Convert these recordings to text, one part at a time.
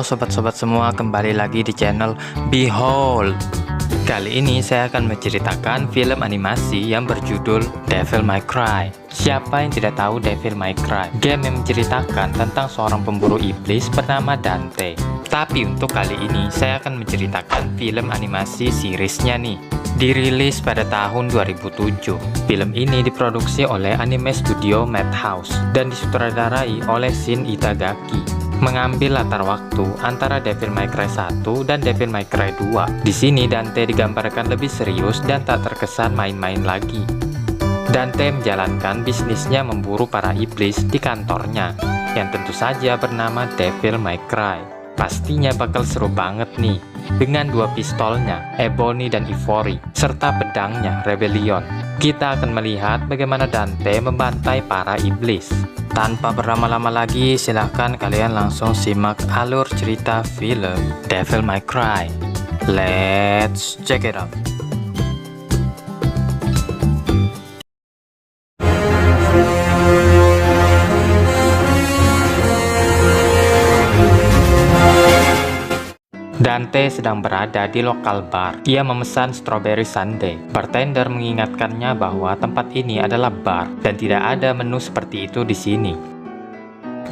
sobat-sobat semua, kembali lagi di channel Behold. Kali ini saya akan menceritakan film animasi yang berjudul Devil May Cry. Siapa yang tidak tahu Devil May Cry? Game yang menceritakan tentang seorang pemburu iblis bernama Dante. Tapi untuk kali ini saya akan menceritakan film animasi seriesnya nih. Dirilis pada tahun 2007. Film ini diproduksi oleh anime studio Madhouse dan disutradarai oleh Shin Itagaki. Mengambil latar waktu antara Devil May Cry 1 dan Devil May Cry 2. Di sini Dante digambarkan lebih serius dan tak terkesan main-main lagi. Dante menjalankan bisnisnya memburu para iblis di kantornya, yang tentu saja bernama Devil May Cry. Pastinya bakal seru banget nih, dengan dua pistolnya, Ebony dan Ivory, serta pedangnya, Rebellion. Kita akan melihat bagaimana Dante membantai para iblis. Tanpa berlama-lama lagi, silahkan kalian langsung simak alur cerita film Devil May Cry. Let's check it out. Dante sedang berada di lokal bar. Ia memesan strawberry sundae. Bartender mengingatkannya bahwa tempat ini adalah bar dan tidak ada menu seperti itu di sini.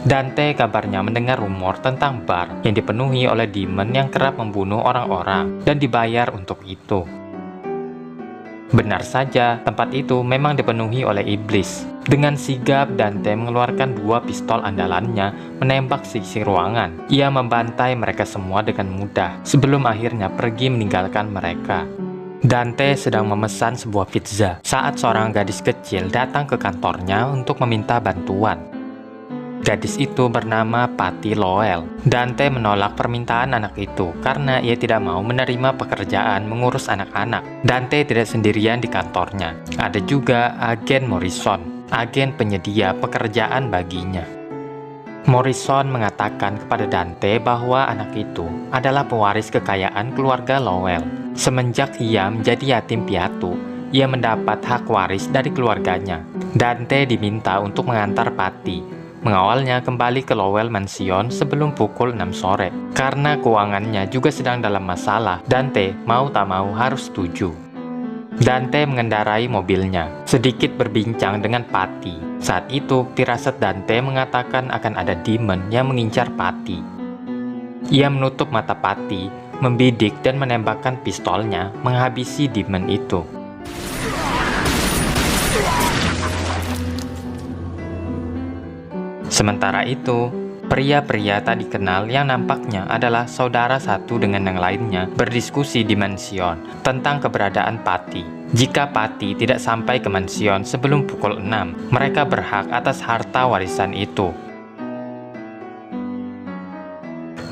Dante kabarnya mendengar rumor tentang bar yang dipenuhi oleh demon yang kerap membunuh orang-orang dan dibayar untuk itu. Benar saja, tempat itu memang dipenuhi oleh iblis. Dengan sigap, Dante mengeluarkan dua pistol andalannya menembak sisi ruangan. Ia membantai mereka semua dengan mudah, sebelum akhirnya pergi meninggalkan mereka. Dante sedang memesan sebuah pizza saat seorang gadis kecil datang ke kantornya untuk meminta bantuan. Gadis itu bernama Patty Lowell. Dante menolak permintaan anak itu karena ia tidak mau menerima pekerjaan mengurus anak-anak. Dante tidak sendirian di kantornya. Ada juga agen Morrison, agen penyedia pekerjaan baginya. Morrison mengatakan kepada Dante bahwa anak itu adalah pewaris kekayaan keluarga Lowell. Semenjak ia menjadi yatim piatu, ia mendapat hak waris dari keluarganya. Dante diminta untuk mengantar Patty mengawalnya kembali ke Lowell Mansion sebelum pukul 6 sore. Karena keuangannya juga sedang dalam masalah, Dante mau tak mau harus setuju. Dante mengendarai mobilnya, sedikit berbincang dengan Patty. Saat itu, firasat Dante mengatakan akan ada demon yang mengincar Patty. Ia menutup mata Patty, membidik dan menembakkan pistolnya menghabisi demon itu. Sementara itu, pria-pria tak dikenal yang nampaknya adalah saudara satu dengan yang lainnya berdiskusi di mansion tentang keberadaan Patty. Jika Patty tidak sampai ke mansion sebelum pukul 6, mereka berhak atas harta warisan itu.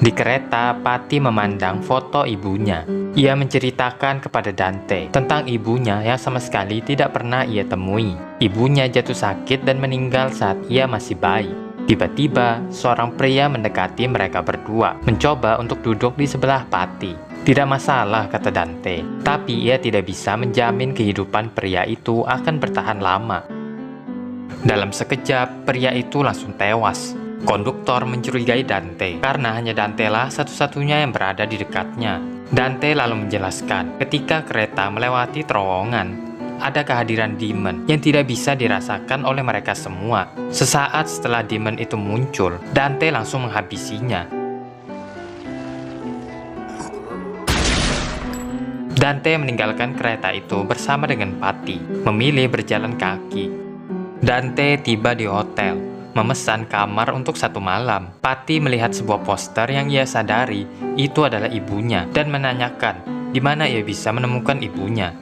Di kereta, Patty memandang foto ibunya. Ia menceritakan kepada Dante tentang ibunya yang sama sekali tidak pernah ia temui. Ibunya jatuh sakit dan meninggal saat ia masih bayi. Tiba-tiba, seorang pria mendekati mereka berdua, mencoba untuk duduk di sebelah Patty. Tidak masalah, kata Dante, tapi ia tidak bisa menjamin kehidupan pria itu akan bertahan lama. Dalam sekejap, pria itu langsung tewas. Konduktor mencurigai Dante, karena hanya Dante lah satu-satunya yang berada di dekatnya. Dante lalu menjelaskan, ketika kereta melewati terowongan, ada kehadiran demon yang tidak bisa dirasakan oleh mereka semua. Sesaat setelah demon itu muncul, Dante langsung menghabisinya. Dante meninggalkan kereta itu bersama dengan Patty, memilih berjalan kaki. Dante tiba di hotel, memesan kamar untuk 1 malam. Patty melihat sebuah poster yang ia sadari itu adalah ibunya dan menanyakan di mana ia bisa menemukan ibunya.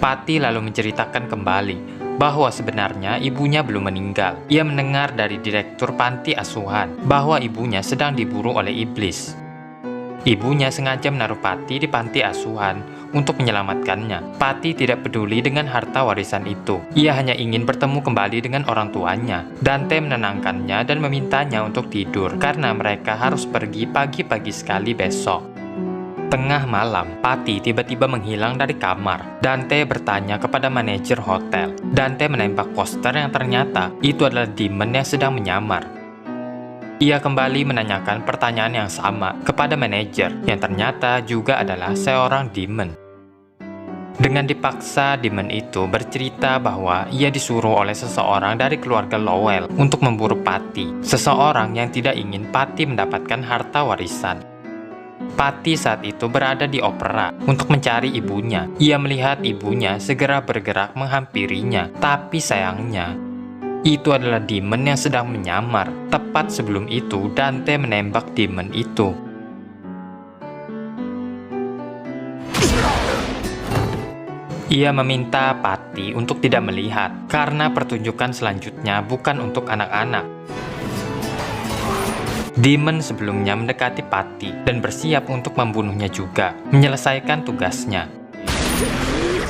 Patty lalu menceritakan kembali bahwa sebenarnya ibunya belum meninggal. Ia mendengar dari direktur panti asuhan bahwa ibunya sedang diburu oleh iblis. Ibunya sengaja menaruh Patty di panti asuhan untuk menyelamatkannya. Patty tidak peduli dengan harta warisan itu. Ia hanya ingin bertemu kembali dengan orang tuanya. Dante menenangkannya dan memintanya untuk tidur karena mereka harus pergi pagi-pagi sekali besok. Tengah malam, Patty tiba-tiba menghilang dari kamar. Dante bertanya kepada manajer hotel. Dante menembak poster yang ternyata itu adalah demon yang sedang menyamar. Ia kembali menanyakan pertanyaan yang sama kepada manajer, yang ternyata juga adalah seorang demon. Dengan dipaksa, demon itu bercerita bahwa ia disuruh oleh seseorang dari keluarga Lowell untuk memburu Patty, seseorang yang tidak ingin Patty mendapatkan harta warisan. Patty saat itu berada di opera untuk mencari ibunya. Ia melihat ibunya segera bergerak menghampirinya, tapi sayangnya itu adalah demon yang sedang menyamar. Tepat sebelum itu, Dante menembak demon itu. Ia meminta Patty untuk tidak melihat, karena pertunjukan selanjutnya bukan untuk anak-anak. Demon sebelumnya mendekati Patty dan bersiap untuk membunuhnya juga, menyelesaikan tugasnya.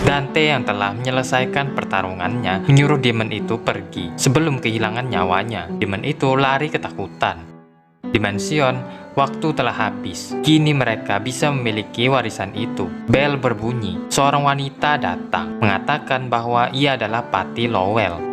Dante yang telah menyelesaikan pertarungannya menyuruh demon itu pergi sebelum kehilangan nyawanya. Demon itu lari ketakutan. Dimension, waktu telah habis. Kini mereka bisa memiliki warisan itu. Bel berbunyi. Seorang wanita datang, mengatakan bahwa ia adalah Patty Lowell.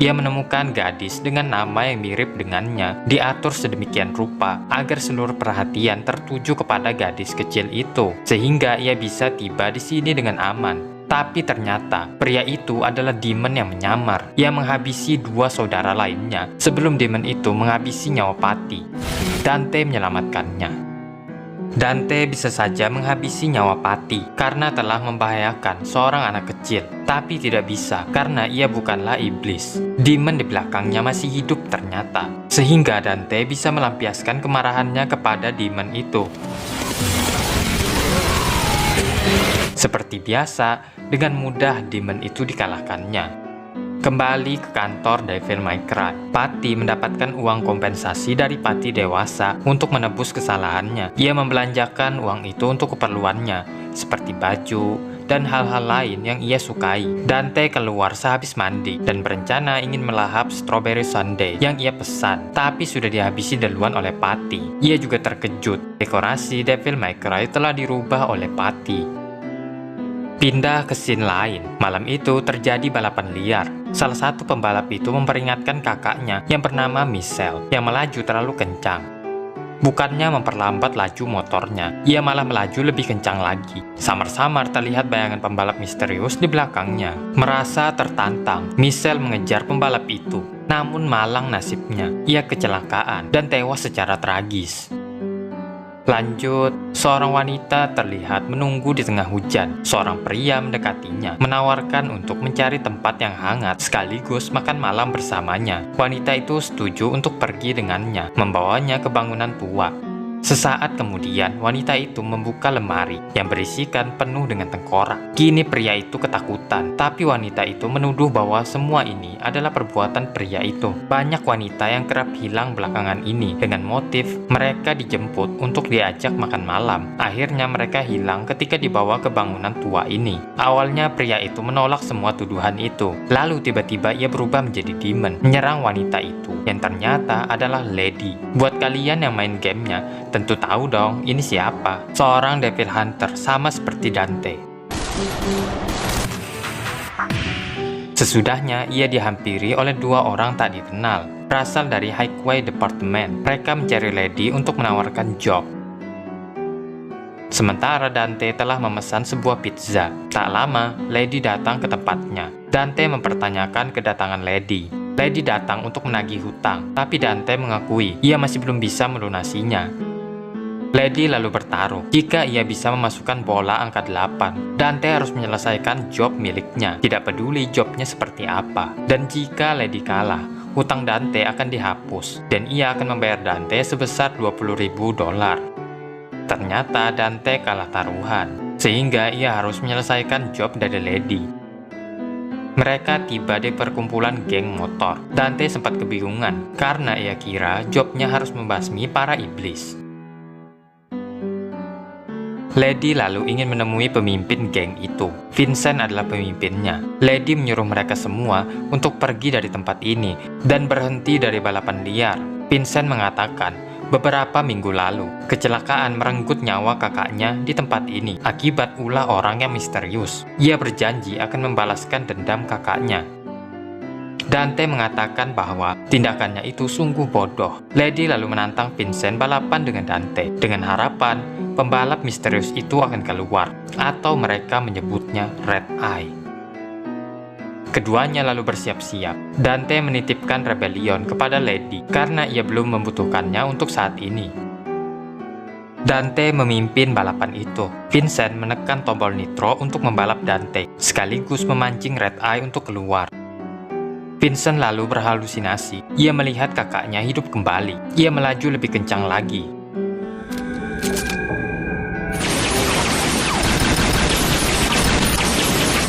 Ia menemukan gadis dengan nama yang mirip dengannya, diatur sedemikian rupa agar seluruh perhatian tertuju kepada gadis kecil itu, sehingga ia bisa tiba di sini dengan aman. Tapi ternyata pria itu adalah demon yang menyamar, yang menghabisi dua saudara lainnya sebelum demon itu menghabisi nyawa Patty. Dante menyelamatkannya. Dante bisa saja menghabisi nyawa Patty karena telah membahayakan seorang anak kecil, tapi tidak bisa karena ia bukanlah iblis. Demon di belakangnya masih hidup ternyata, sehingga Dante bisa melampiaskan kemarahannya kepada demon itu. Seperti biasa, dengan mudah demon itu dikalahkannya. Kembali ke kantor Devil May Cry, Patty mendapatkan uang kompensasi dari Patty dewasa untuk menebus kesalahannya. Ia membelanjakan uang itu untuk keperluannya, seperti baju dan hal-hal lain yang ia sukai. Dante keluar sehabis mandi dan berencana ingin melahap strawberry sundae yang ia pesan, tapi sudah dihabisi duluan oleh Patty. Ia juga terkejut. Dekorasi Devil May Cry telah dirubah oleh Patty. Pindah ke scene lain. Malam itu terjadi balapan liar. Salah satu pembalap itu memperingatkan kakaknya yang bernama Michelle yang melaju terlalu kencang. Bukannya memperlambat laju motornya, ia malah melaju lebih kencang lagi. Samar-samar terlihat bayangan pembalap misterius di belakangnya. Merasa tertantang, Michelle mengejar pembalap itu. Namun malang nasibnya, ia kecelakaan dan tewas secara tragis. Lanjut, seorang wanita terlihat menunggu di tengah hujan. Seorang pria mendekatinya, menawarkan untuk mencari tempat yang hangat sekaligus makan malam bersamanya. Wanita itu setuju untuk pergi dengannya, membawanya ke bangunan tua. Sesaat kemudian, wanita itu membuka lemari yang berisikan penuh dengan tengkorak. Kini pria itu ketakutan, tapi wanita itu menuduh bahwa semua ini adalah perbuatan pria itu. Banyak wanita yang kerap hilang belakangan ini dengan motif mereka dijemput untuk diajak makan malam. Akhirnya mereka hilang ketika dibawa ke bangunan tua ini. Awalnya pria itu menolak semua tuduhan itu. Lalu tiba-tiba ia berubah menjadi demon, menyerang wanita itu yang ternyata adalah Lady. Buat kalian yang main gamenya, tentu tahu dong ini siapa. Seorang Devil Hunter sama seperti Dante. Sesudahnya ia dihampiri oleh dua orang tak dikenal, berasal dari Highway Department. Mereka mencari Lady untuk menawarkan job. Sementara Dante telah memesan sebuah pizza. Tak lama, Lady datang ke tempatnya. Dante mempertanyakan kedatangan Lady. Lady datang untuk menagih hutang, tapi Dante mengakui ia masih belum bisa melunasinya. Lady lalu bertaruh, jika ia bisa memasukkan bola angka 8, Dante harus menyelesaikan job miliknya, tidak peduli jobnya seperti apa. Dan jika Lady kalah, hutang Dante akan dihapus, dan ia akan membayar Dante sebesar $20.000. Ternyata Dante kalah taruhan, sehingga ia harus menyelesaikan job dari Lady. Mereka tiba di perkumpulan geng motor. Dante sempat kebingungan, karena ia kira jobnya harus membasmi para iblis. Lady lalu ingin menemui pemimpin geng itu. Vincent adalah pemimpinnya. Lady menyuruh mereka semua untuk pergi dari tempat ini dan berhenti dari balapan liar. Vincent mengatakan, beberapa minggu lalu, kecelakaan merenggut nyawa kakaknya di tempat ini akibat ulah orang yang misterius. Ia berjanji akan membalaskan dendam kakaknya. Dante mengatakan bahwa tindakannya itu sungguh bodoh. Lady lalu menantang Vincent balapan dengan Dante dengan harapan pembalap misterius itu akan keluar, atau mereka menyebutnya Red Eye. Keduanya lalu bersiap-siap. Dante menitipkan Rebellion kepada Lady karena ia belum membutuhkannya untuk saat ini. Dante memimpin balapan itu. Vincent menekan tombol nitro untuk membalap Dante, sekaligus memancing Red Eye untuk keluar. Vincent lalu berhalusinasi. Ia melihat kakaknya hidup kembali. Ia melaju lebih kencang lagi.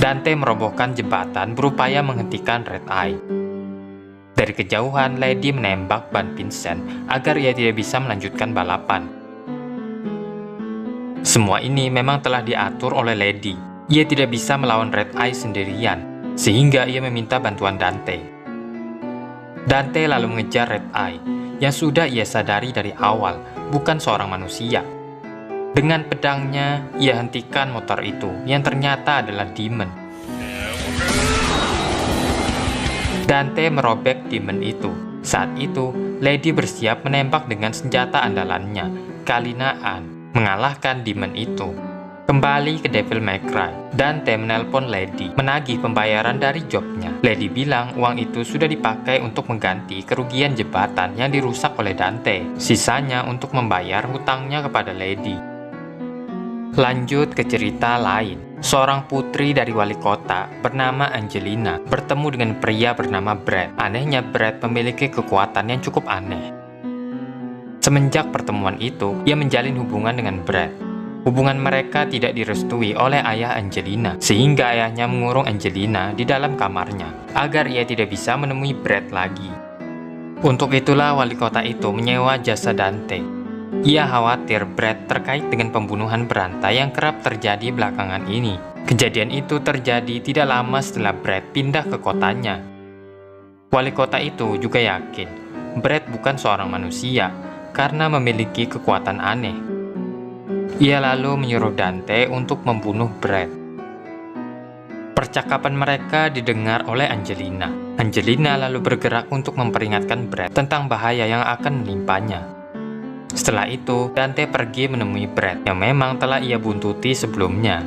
Dante merobohkan jembatan berupaya menghentikan Red Eye. Dari kejauhan, Lady menembak ban Vincent agar ia tidak bisa melanjutkan balapan. Semua ini memang telah diatur oleh Lady. Ia tidak bisa melawan Red Eye sendirian, sehingga ia meminta bantuan Dante. Dante lalu mengejar Red Eye, yang sudah ia sadari dari awal bukan seorang manusia. Dengan pedangnya, ia hentikan motor itu yang ternyata adalah Demon. Dante merobek Demon itu. Saat itu, Lady bersiap menembak dengan senjata andalannya, Kalinaan, mengalahkan Demon itu. Kembali ke Devil May Cry, Dante menelpon Lady, menagih pembayaran dari jobnya. Lady bilang uang itu sudah dipakai untuk mengganti kerugian jembatan yang dirusak oleh Dante. Sisanya untuk membayar hutangnya kepada Lady. Lanjut ke cerita lain. Seorang putri dari wali kota bernama Angelina bertemu dengan pria bernama Brad. Anehnya Brad memiliki kekuatan yang cukup aneh. Semenjak pertemuan itu, ia menjalin hubungan dengan Brad. Hubungan mereka tidak direstui oleh ayah Angelina, sehingga ayahnya mengurung Angelina di dalam kamarnya, agar ia tidak bisa menemui Brad lagi. Untuk itulah wali kota itu menyewa jasa Dante. Ia khawatir Brad terkait dengan pembunuhan berantai yang kerap terjadi belakangan ini. Kejadian itu terjadi tidak lama setelah Brad pindah ke kotanya. Wali kota itu juga yakin Brad bukan seorang manusia, karena memiliki kekuatan aneh. Ia lalu menyuruh Dante untuk membunuh Brad. Percakapan mereka didengar oleh Angelina. Angelina lalu bergerak untuk memperingatkan Brad tentang bahaya yang akan menimpanya. Setelah itu, Dante pergi menemui Brad yang memang telah ia buntuti sebelumnya.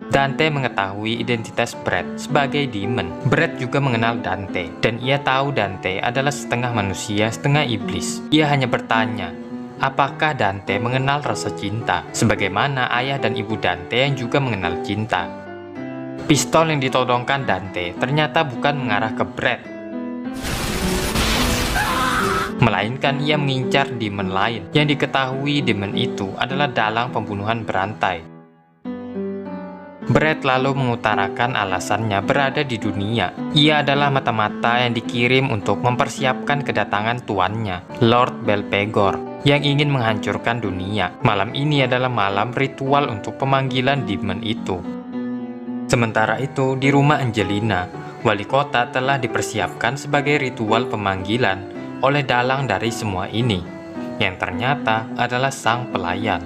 Dante mengetahui identitas Brad sebagai Demon. Brad juga mengenal Dante, dan ia tahu Dante adalah setengah manusia, setengah iblis. Ia hanya bertanya, apakah Dante mengenal rasa cinta, sebagaimana ayah dan ibu Dante yang juga mengenal cinta? Pistol yang ditodongkan Dante ternyata bukan mengarah ke Brad, melainkan ia mengincar Demon lain, yang diketahui Demon itu adalah dalang pembunuhan berantai. Brad lalu mengutarakan alasannya berada di dunia. Ia adalah mata-mata yang dikirim untuk mempersiapkan kedatangan tuannya, Lord Belphegor, yang ingin menghancurkan dunia. Malam ini adalah malam ritual untuk pemanggilan Demon itu. Sementara itu, di rumah Angelina, wali kota telah dipersiapkan sebagai ritual pemanggilan oleh dalang dari semua ini, yang ternyata adalah sang pelayan.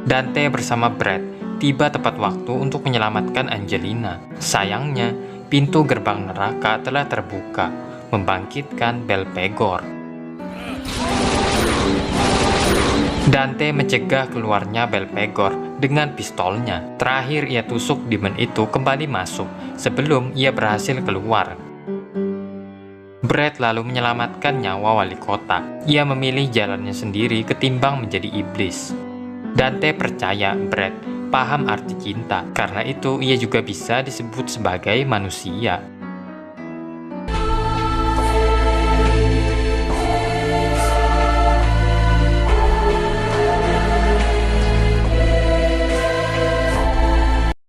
Dante bersama Brad tiba tepat waktu untuk menyelamatkan Angelina. Sayangnya, pintu gerbang neraka telah terbuka, membangkitkan Belphegor. Dante mencegah keluarnya Belphegor dengan pistolnya. Terakhir ia tusuk Demon itu kembali masuk sebelum ia berhasil keluar. Brad lalu menyelamatkan nyawa wali kota. Ia memilih jalannya sendiri ketimbang menjadi iblis. Dante percaya Brad paham arti cinta, karena itu ia juga bisa disebut sebagai manusia.